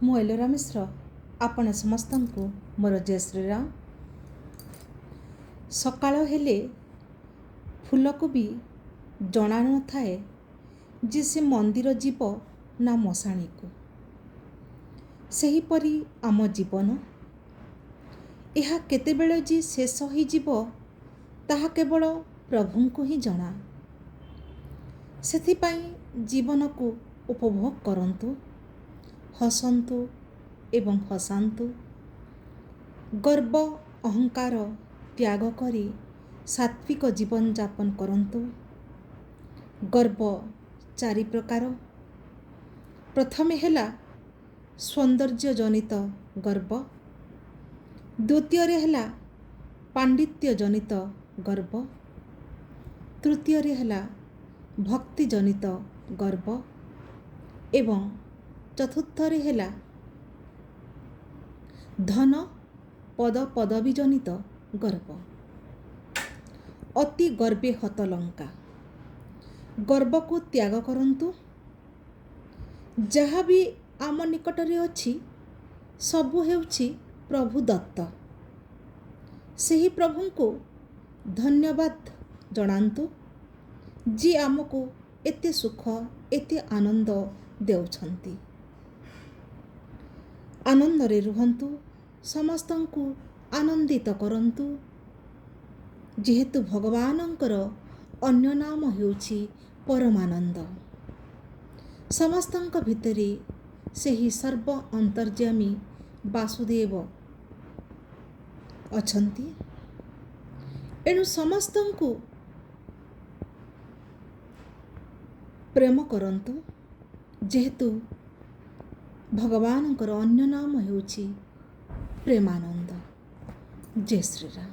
ମୁଁ ଏଲୋରା ମିଶ୍ର ଆପଣ ସମସ୍ତଙ୍କୁ ମୋର ଜୟ ଶ୍ରୀରାମ। ସକାଳ ହେଲେ ଫୁଲକୁ ବି ଜଣା ନଥାଏ ଯେ ସେ ମନ୍ଦିର ଯିବ ନା ମଶାଣିକୁ। ସେହିପରି ଆମ ଜୀବନ, ଏହା କେତେବେଳେ ଯେ ଶେଷ ହୋଇଯିବ ତାହା କେବଳ ପ୍ରଭୁଙ୍କୁ ହିଁ ଜଣା। ସେଥିପାଇଁ ଜୀବନକୁ ଉପଭୋଗ କରନ୍ତୁ, ହସନ୍ତୁ ଏବଂ ହସାନ୍ତୁ। ଗର୍ବ ଅହଙ୍କାର ତ୍ୟାଗ କରି ସାତ୍ବିକ ଜୀବନଯାପନ କରନ୍ତୁ। ଗର୍ବ ଚାରି ପ୍ରକାର। ପ୍ରଥମେ ହେଲା ସୌନ୍ଦର୍ଯ୍ୟଜନିତ ଗର୍ବ, ଦ୍ୱିତୀୟରେ ହେଲା ପାଣ୍ଡିତ୍ୟଜନିତ ଗର୍ବ, ତୃତୀୟରେ ହେଲା ଭକ୍ତିଜନିତ ଗର୍ବ ଏବଂ ଚତୁର୍ଥରେ ହେଲା ଧନ ପଦପଦବୀ ଜନିତ ଗର୍ବ। ଅତି ଗର୍ବେ ହତ ଲଙ୍କା। ଗର୍ବକୁ ତ୍ୟାଗ କରନ୍ତୁ। ଯାହା ବି ଆମ ନିକଟରେ ଅଛି ସବୁ ହେଉଛି ପ୍ରଭୁ ଦତ୍ତ। ସେହି ପ୍ରଭୁଙ୍କୁ ଧନ୍ୟବାଦ ଜଣାନ୍ତୁ, ଯିଏ ଆମକୁ ଏତେ ସୁଖ ଏତେ ଆନନ୍ଦ ଦେଉଛନ୍ତି। ଆନନ୍ଦରେ ରୁହନ୍ତୁ, ସମସ୍ତଙ୍କୁ ଆନନ୍ଦିତ କରନ୍ତୁ। ଯେହେତୁ ଭଗବାନଙ୍କର ଅନ୍ୟ ନାମ ହେଉଛି ପରମାନନ୍ଦ। ସମସ୍ତଙ୍କ ଭିତରେ ସେହି ସର୍ବ ଅନ୍ତର୍ଯ୍ୟାମୀ ବାସୁଦେବ ଅଛନ୍ତି। ଏଣୁ ସମସ୍ତଙ୍କୁ ପ୍ରେମ କରନ୍ତୁ, ଯେହେତୁ ଭଗବାନଙ୍କର ଅନ୍ୟ ନାମ ହେଉଛି ପ୍ରେମାନନ୍ଦ। ଜୟ ଶ୍ରୀରାମ।